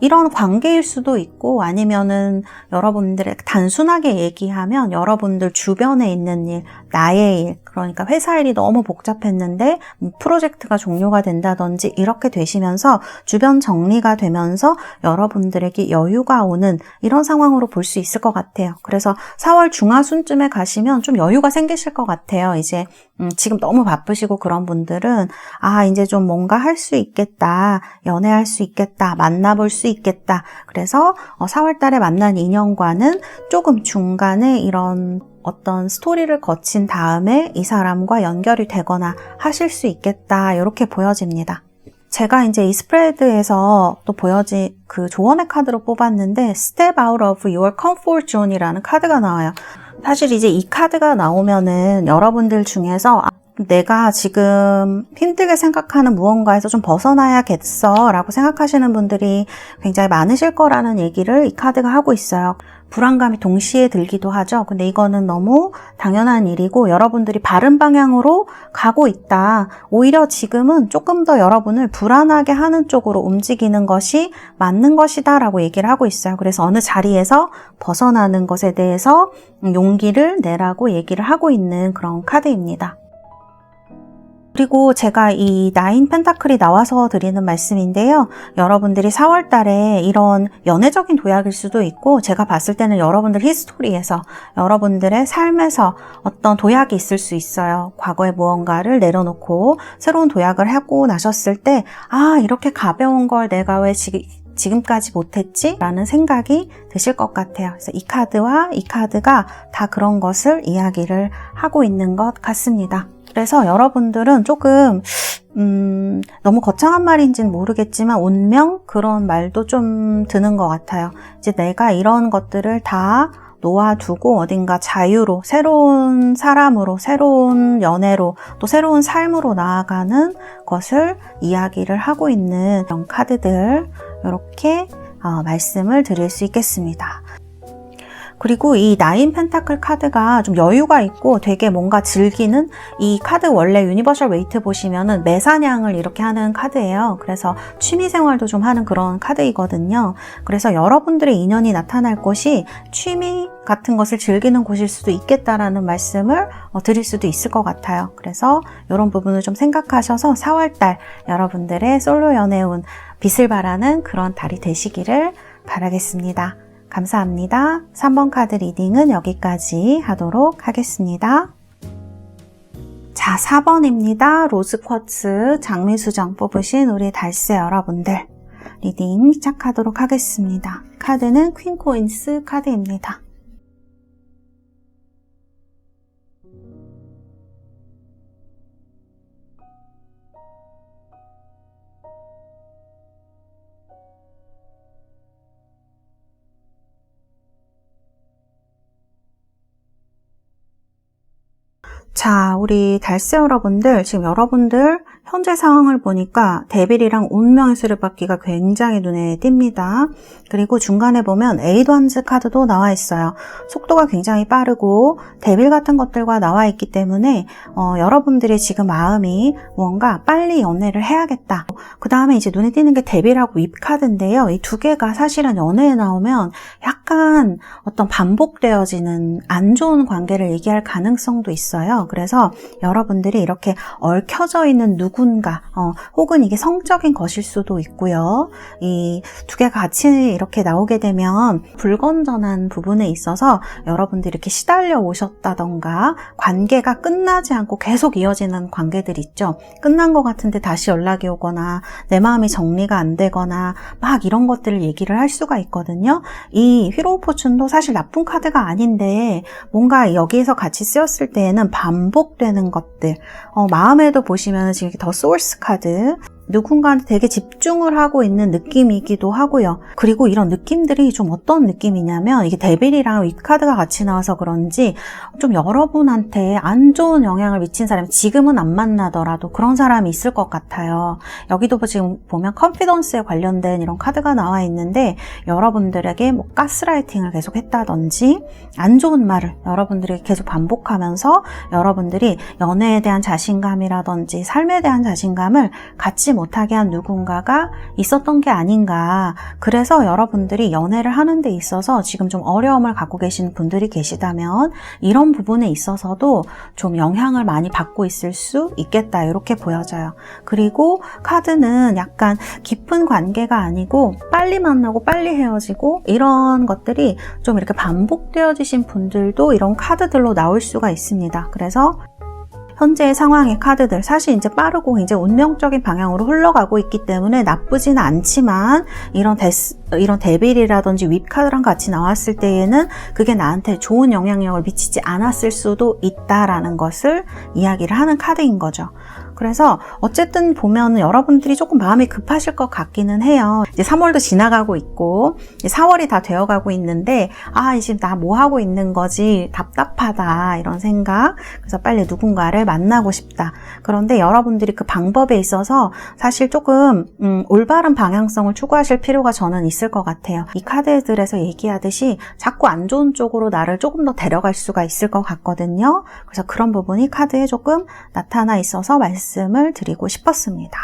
이런 관계일 수도 있고 아니면은 여러분들의 단순하게 얘기하면 여러분들 주변에 있는 일, 나의 일, 그러니까 회사 일이 너무 복잡했는데 프로젝트가 종료가 된다든지 이렇게 되시면서 주변 정리가 되면서 여러분들에게 여유가 오는 이런 상황으로 볼 수 있을 것 같아요. 그래서 4월 중하순쯤에 가시면 좀 여유가 생기실 것 같아요. 이제 지금 너무 바쁘시고 그런 분들은 이제 좀 뭔가 할 수 있겠다, 연애할 수 있겠다, 만나볼 수 있겠다. 그래서 4월 달에 만난 인연과는 조금 중간에 이런 어떤 스토리를 거친 다음에 이 사람과 연결이 되거나 하실 수 있겠다. 이렇게 보여집니다. 제가 이제 이 스프레드에서 또 보여진 그 조언의 카드로 뽑았는데 Step out of your comfort zone이라는 카드가 나와요. 사실 이제 이 카드가 나오면은 여러분들 중에서 내가 지금 힘들게 생각하는 무언가에서 좀 벗어나야겠어 라고 생각하시는 분들이 굉장히 많으실 거라는 얘기를 이 카드가 하고 있어요. 불안감이 동시에 들기도 하죠. 근데 이거는 너무 당연한 일이고 여러분들이 바른 방향으로 가고 있다. 오히려 지금은 조금 더 여러분을 불안하게 하는 쪽으로 움직이는 것이 맞는 것이다 라고 얘기를 하고 있어요. 그래서 어느 자리에서 벗어나는 것에 대해서 용기를 내라고 얘기를 하고 있는 그런 카드입니다. 그리고 제가 이 9 펜타클이 나와서 드리는 말씀인데요. 여러분들이 4월 달에 이런 연애적인 도약일 수도 있고 제가 봤을 때는 여러분들 히스토리에서 여러분들의 삶에서 어떤 도약이 있을 수 있어요. 과거에 무언가를 내려놓고 새로운 도약을 하고 나셨을 때 이렇게 가벼운 걸 내가 왜 지금까지 못했지? 라는 생각이 드실 것 같아요. 그래서 이 카드와 이 카드가 다 그런 것을 이야기를 하고 있는 것 같습니다. 그래서 여러분들은 조금 너무 거창한 말인지는 모르겠지만 운명 그런 말도 좀 드는 것 같아요. 이제 내가 이런 것들을 다 놓아두고 어딘가 자유로 새로운 사람으로 새로운 연애로 또 새로운 삶으로 나아가는 것을 이야기를 하고 있는 이런 카드들 이렇게 말씀을 드릴 수 있겠습니다. 그리고 이 나인 펜타클 카드가 좀 여유가 있고 되게 뭔가 즐기는, 이 카드 원래 유니버셜 웨이트 보시면은 매사냥을 이렇게 하는 카드예요. 그래서 취미생활도 좀 하는 그런 카드이거든요. 그래서 여러분들의 인연이 나타날 곳이 취미 같은 것을 즐기는 곳일 수도 있겠다라는 말씀을 드릴 수도 있을 것 같아요. 그래서 이런 부분을 좀 생각하셔서 4월달 여러분들의 솔로 연애운 빛을 발하는 그런 달이 되시기를 바라겠습니다. 감사합니다. 3번 카드 리딩은 여기까지 하도록 하겠습니다. 자, 4번입니다. 로즈 쿼츠 장미수정 뽑으신 우리 달새 여러분들 리딩 시작하도록 하겠습니다. 카드는 퀸 코인스 카드입니다. 자, 우리 달새 여러분들, 지금 여러분들 현재 상황을 보니까 데빌이랑 운명의 수레바퀴가 굉장히 눈에 띕니다. 그리고 중간에 보면 에이드 원즈 카드도 나와 있어요. 속도가 굉장히 빠르고 데빌 같은 것들과 나와 있기 때문에 여러분들의 지금 마음이 뭔가 빨리 연애를 해야겠다. 그 다음에 이제 눈에 띄는 게 데빌하고 윕 카드인데요. 이 두 개가 사실은 연애에 나오면 약간 어떤 반복되어지는 안 좋은 관계를 얘기할 가능성도 있어요. 그래서 여러분들이 이렇게 얽혀져 있는 누군가 혹은 이게 성적인 것일 수도 있고요. 이 두 개가 같이 이렇게 나오게 되면 불건전한 부분에 있어서 여러분들이 이렇게 시달려 오셨다던가 관계가 끝나지 않고 계속 이어지는 관계들 있죠. 끝난 것 같은데 다시 연락이 오거나 내 마음이 정리가 안 되거나 막 이런 것들을 얘기를 할 수가 있거든요. 이 휘로 오브 포춘도 사실 나쁜 카드가 아닌데 뭔가 여기에서 같이 쓰였을 때에는 반복되는 것들, 마음에도 보시면 지금 더 소울스 카드, 누군가한테 되게 집중을 하고 있는 느낌이기도 하고요. 그리고 이런 느낌들이 좀 어떤 느낌이냐면 이게 데빌이랑 윗 카드가 같이 나와서 그런지 좀 여러분한테 안 좋은 영향을 미친 사람이 지금은 안 만나더라도 그런 사람이 있을 것 같아요. 여기도 지금 보면 컨피던스에 관련된 이런 카드가 나와 있는데 여러분들에게 뭐 가스라이팅을 계속 했다든지 안 좋은 말을 여러분들에게 계속 반복하면서 여러분들이 연애에 대한 자신감이라든지 삶에 대한 자신감을 갖지 못하게 한 누군가가 있었던 게 아닌가. 그래서 여러분들이 연애를 하는 데 있어서 지금 좀 어려움을 갖고 계신 분들이 계시다면 이런 부분에 있어서도 좀 영향을 많이 받고 있을 수 있겠다. 이렇게 보여져요. 그리고 카드는 약간 깊은 관계가 아니고 빨리 만나고 빨리 헤어지고 이런 것들이 좀 이렇게 반복되어지신 분들도 이런 카드들로 나올 수가 있습니다. 그래서 현재의 상황의 카드들 사실 이제 빠르고 굉장히 운명적인 방향으로 흘러가고 있기 때문에 나쁘지는 않지만 이런 데빌이라든지 윕 카드랑 같이 나왔을 때에는 그게 나한테 좋은 영향력을 미치지 않았을 수도 있다라는 것을 이야기를 하는 카드인 거죠. 그래서 어쨌든 보면 여러분들이 조금 마음이 급하실 것 같기는 해요. 이제 3월도 지나가고 있고 이제 4월이 다 되어가고 있는데 이제 나 뭐 하고 있는 거지 답답하다 이런 생각. 그래서 빨리 누군가를 만나고 싶다. 그런데 여러분들이 그 방법에 있어서 사실 조금 올바른 방향성을 추구하실 필요가 저는 있을 것 같아요. 이 카드들에서 얘기하듯이 자꾸 안 좋은 쪽으로 나를 조금 더 데려갈 수가 있을 것 같거든요. 그래서 그런 부분이 카드에 조금 나타나 있어서 말씀을 드리고 싶었습니다.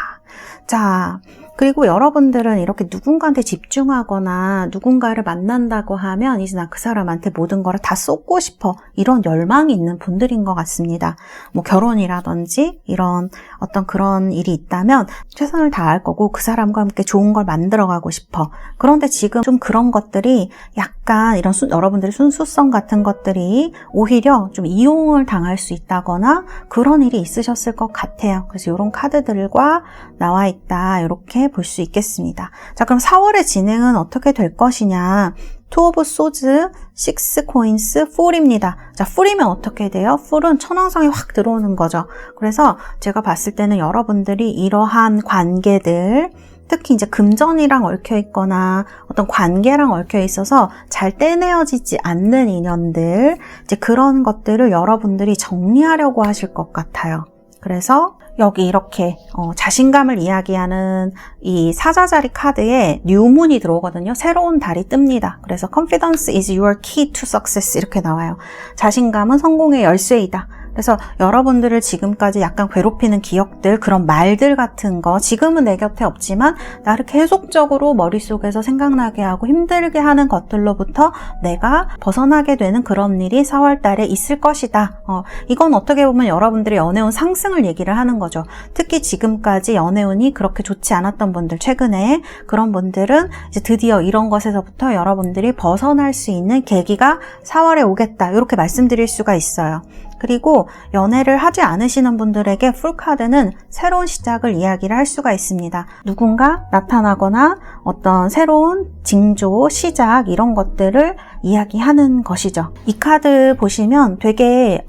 자, 그리고 여러분들은 이렇게 누군가한테 집중하거나 누군가를 만난다고 하면 이제 나 그 사람한테 모든 거를 다 쏟고 싶어 이런 열망이 있는 분들인 것 같습니다. 뭐 결혼이라든지 이런 어떤 그런 일이 있다면 최선을 다할 거고 그 사람과 함께 좋은 걸 만들어가고 싶어. 그런데 지금 좀 그런 것들이 약간 이런 여러분들의 순수성 같은 것들이 오히려 좀 이용을 당할 수 있다거나 그런 일이 있으셨을 것 같아요. 그래서 이런 카드들과 나와 있다. 이렇게 볼 수 있겠습니다. 자, 그럼 4월의 진행은 어떻게 될 것이냐? 투 오브 소즈, 6 코인스, 풀입니다. 자, 풀이면 어떻게 돼요? 풀은 천왕성이 확 들어오는 거죠. 그래서 제가 봤을 때는 여러분들이 이러한 관계들, 특히 이제 금전이랑 얽혀 있거나 어떤 관계랑 얽혀 있어서 잘 떼내어지지 않는 인연들, 이제 그런 것들을 여러분들이 정리하려고 하실 것 같아요. 그래서 여기 이렇게 자신감을 이야기하는 이 사자자리 카드에 뉴문이 들어오거든요. 새로운 달이 뜹니다. 그래서 Confidence is your key to success 이렇게 나와요. 자신감은 성공의 열쇠이다. 그래서 여러분들을 지금까지 약간 괴롭히는 기억들, 그런 말들 같은 거 지금은 내 곁에 없지만 나를 계속적으로 머릿속에서 생각나게 하고 힘들게 하는 것들로부터 내가 벗어나게 되는 그런 일이 4월 달에 있을 것이다. 이건 어떻게 보면 여러분들의 연애운 상승을 얘기를 하는 거죠. 특히 지금까지 연애운이 그렇게 좋지 않았던 분들, 최근에 그런 분들은 이제 드디어 이런 것에서부터 여러분들이 벗어날 수 있는 계기가 4월에 오겠다. 이렇게 말씀드릴 수가 있어요. 그리고 연애를 하지 않으시는 분들에게 풀카드는 새로운 시작을 이야기를 할 수가 있습니다. 누군가 나타나거나 어떤 새로운 징조, 시작 이런 것들을 이야기하는 것이죠. 이 카드 보시면 되게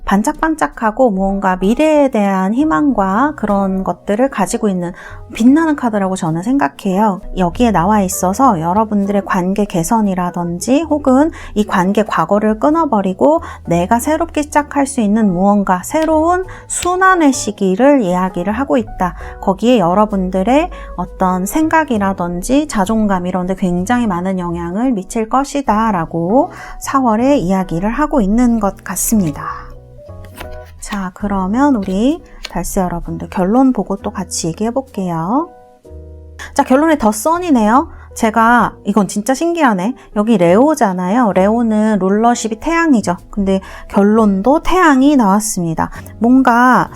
반짝반짝하고 무언가 미래에 대한 희망과 그런 것들을 가지고 있는 빛나는 카드라고 저는 생각해요. 여기에 나와 있어서 여러분들의 관계 개선이라든지 혹은 이 관계 과거를 끊어버리고 내가 새롭게 시작할 수 있는 무언가 새로운 순환의 시기를 이야기를 하고 있다. 거기에 여러분들의 어떤 생각이라든지 자존감 이런 데 굉장히 많은 영향을 미칠 것이다 라고 4월에 이야기를 하고 있는 것 같습니다. 자, 그러면 우리 달스 여러분들 결론 보고 또 같이 얘기해 볼게요. 자, 결론에 더 선이네요. 제가 이건 진짜 신기하네. 여기 레오잖아요. 레오는 룰러십이 태양이죠. 근데 결론도 태양이 나왔습니다. 뭔가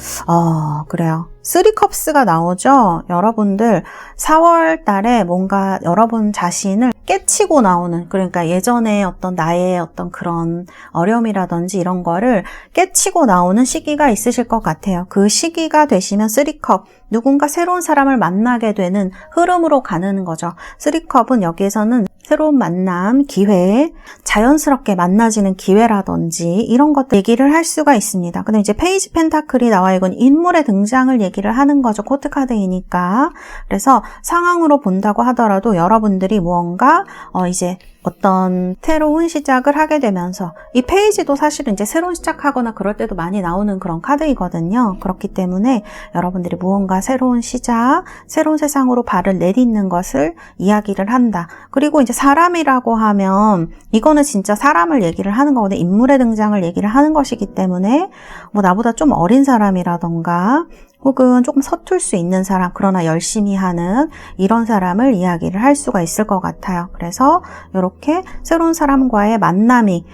그래요. 3컵스가 나오죠. 여러분들 4월 달에 뭔가 여러분 자신을 깨치고 나오는, 그러니까 예전에 어떤 나의 어떤 그런 어려움이라든지 이런 거를 깨치고 나오는 시기가 있으실 것 같아요. 그 시기가 되시면 3컵, 누군가 새로운 사람을 만나게 되는 흐름으로 가는 거죠. 3컵은 여기에서는 새로운 만남, 기회, 자연스럽게 만나지는 기회라든지 이런 것들 얘기를 할 수가 있습니다. 근데 이제 페이지 펜타클이 나와 이건 인물의 등장을 얘기를 하는 거죠. 코트 카드이니까. 그래서 상황으로 본다고 하더라도 여러분들이 무언가 이제 어떤 새로운 시작을 하게 되면서 이 페이지도 사실은 이제 새로운 시작하거나 그럴 때도 많이 나오는 그런 카드이거든요. 그렇기 때문에 여러분들이 무언가 새로운 시작, 새로운 세상으로 발을 내딛는 것을 이야기를 한다. 그리고 이제 사람이라고 하면 이거는 진짜 사람을 얘기를 하는 거거든요. 인물의 등장을 얘기를 하는 것이기 때문에 뭐 나보다 좀 어린 사람이라던가 혹은 조금 서툴 수 있는 사람, 그러나 열심히 하는 이런 사람을 이야기를 할 수가 있을 것 같아요. 그래서 이렇게 새로운 사람과의 만남이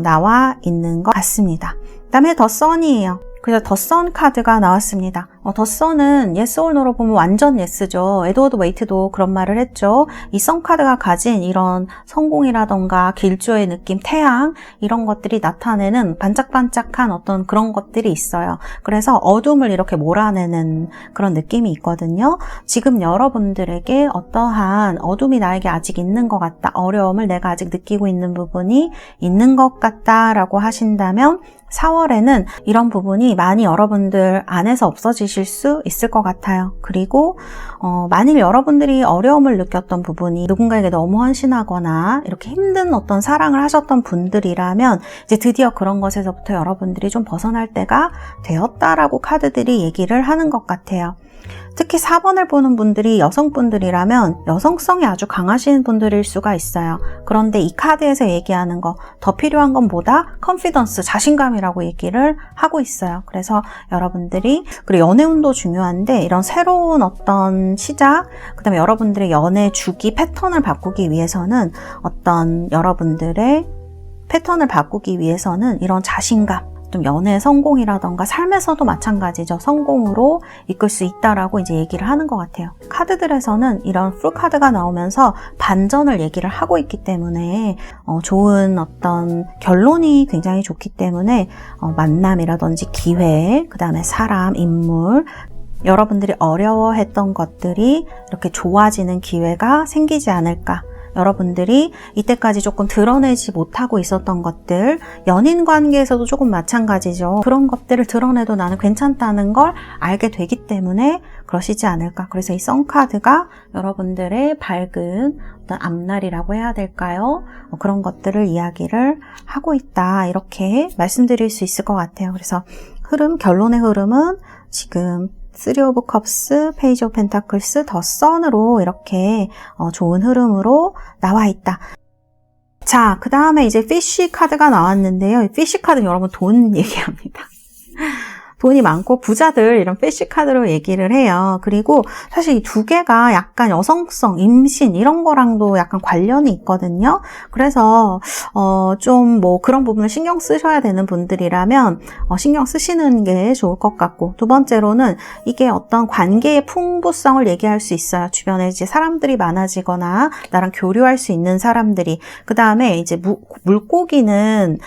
나와 있는 것 같습니다. 그 다음에 더 선이에요. 그래서 더 선 카드가 나왔습니다. 더 선은 yes or no로 보면 완전 yes죠. 에드워드 웨이트도 그런 말을 했죠. 이 선 카드가 가진 이런 성공이라던가 길조의 느낌, 태양 이런 것들이 나타내는 반짝반짝한 어떤 그런 것들이 있어요. 그래서 어둠을 이렇게 몰아내는 그런 느낌이 있거든요. 지금 여러분들에게 어떠한 어둠이 나에게 아직 있는 것 같다. 어려움을 내가 아직 느끼고 있는 부분이 있는 것 같다라고 하신다면 4월에는 이런 부분이 많이 여러분들 안에서 없어지실 수 있을 것 같아요. 그리고 만일 여러분들이 어려움을 느꼈던 부분이 누군가에게 너무 헌신하거나 이렇게 힘든 어떤 사랑을 하셨던 분들이라면 이제 드디어 그런 것에서부터 여러분들이 좀 벗어날 때가 되었다라고 카드들이 얘기를 하는 것 같아요. 특히 4번을 보는 분들이 여성분들이라면 여성성이 아주 강하신 분들일 수가 있어요. 그런데 이 카드에서 얘기하는 거 더 필요한 건 뭐다? 컨피던스, 자신감이라고 얘기를 하고 있어요. 그래서 여러분들이, 그리고 연애운도 중요한데 이런 새로운 어떤 시작, 그 다음에 여러분들의 연애 주기 패턴을 바꾸기 위해서는 어떤 여러분들의 패턴을 바꾸기 위해서는 이런 자신감, 좀 연애 성공이라던가 삶에서도 마찬가지죠. 성공으로 이끌 수 있다라고 이제 얘기를 하는 것 같아요. 카드들에서는 이런 풀 카드가 나오면서 반전을 얘기를 하고 있기 때문에 좋은 어떤 결론이 굉장히 좋기 때문에 만남이라든지 기회, 그 다음에 사람, 인물, 여러분들이 어려워했던 것들이 이렇게 좋아지는 기회가 생기지 않을까. 여러분들이 이때까지 조금 드러내지 못하고 있었던 것들, 연인 관계에서도 조금 마찬가지죠. 그런 것들을 드러내도 나는 괜찮다는 걸 알게 되기 때문에 그러시지 않을까. 그래서 이 선카드가 여러분들의 밝은 어떤 앞날이라고 해야 될까요? 그런 것들을 이야기를 하고 있다. 이렇게 말씀드릴 수 있을 것 같아요. 그래서 흐름, 결론의 흐름은 지금 3 오브 컵스, 페이지 오브 펜타클스, 더 선으로 이렇게 좋은 흐름으로 나와 있다. 자, 그 다음에 이제 피쉬 카드가 나왔는데요. 피쉬 카드는 여러분 돈 얘기합니다. 돈이 많고 부자들 이런 피쉬 카드로 얘기를 해요. 그리고 사실 이 두 개가 약간 여성성, 임신 이런 거랑도 약간 관련이 있거든요. 그래서 좀 뭐 그런 부분을 신경 쓰셔야 되는 분들이라면 신경 쓰시는 게 좋을 것 같고, 두 번째로는 이게 어떤 관계의 풍부성을 얘기할 수 있어요. 주변에 이제 사람들이 많아지거나 나랑 교류할 수 있는 사람들이. 그 다음에 이제 물고기는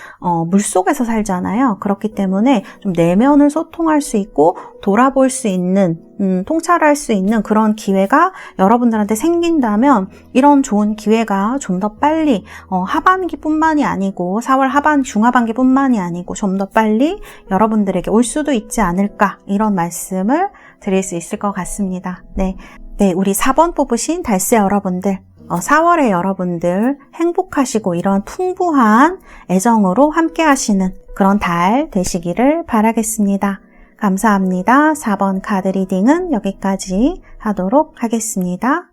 물속에서 살잖아요. 그렇기 때문에 좀 내면을 소통할 수 있고 돌아볼 수 있는, 통찰할 수 있는 그런 기회가 여러분들한테 생긴다면 이런 좋은 기회가 좀 더 빨리 하반기뿐만이 아니고 4월 중하반기뿐만이 아니고 좀 더 빨리 여러분들에게 올 수도 있지 않을까, 이런 말씀을 드릴 수 있을 것 같습니다. 네, 우리 4번 뽑으신 달새 여러분들, 4월에 여러분들 행복하시고 이런 풍부한 애정으로 함께 하시는 그런 달 되시기를 바라겠습니다. 감사합니다. 4번 카드 리딩은 여기까지 하도록 하겠습니다.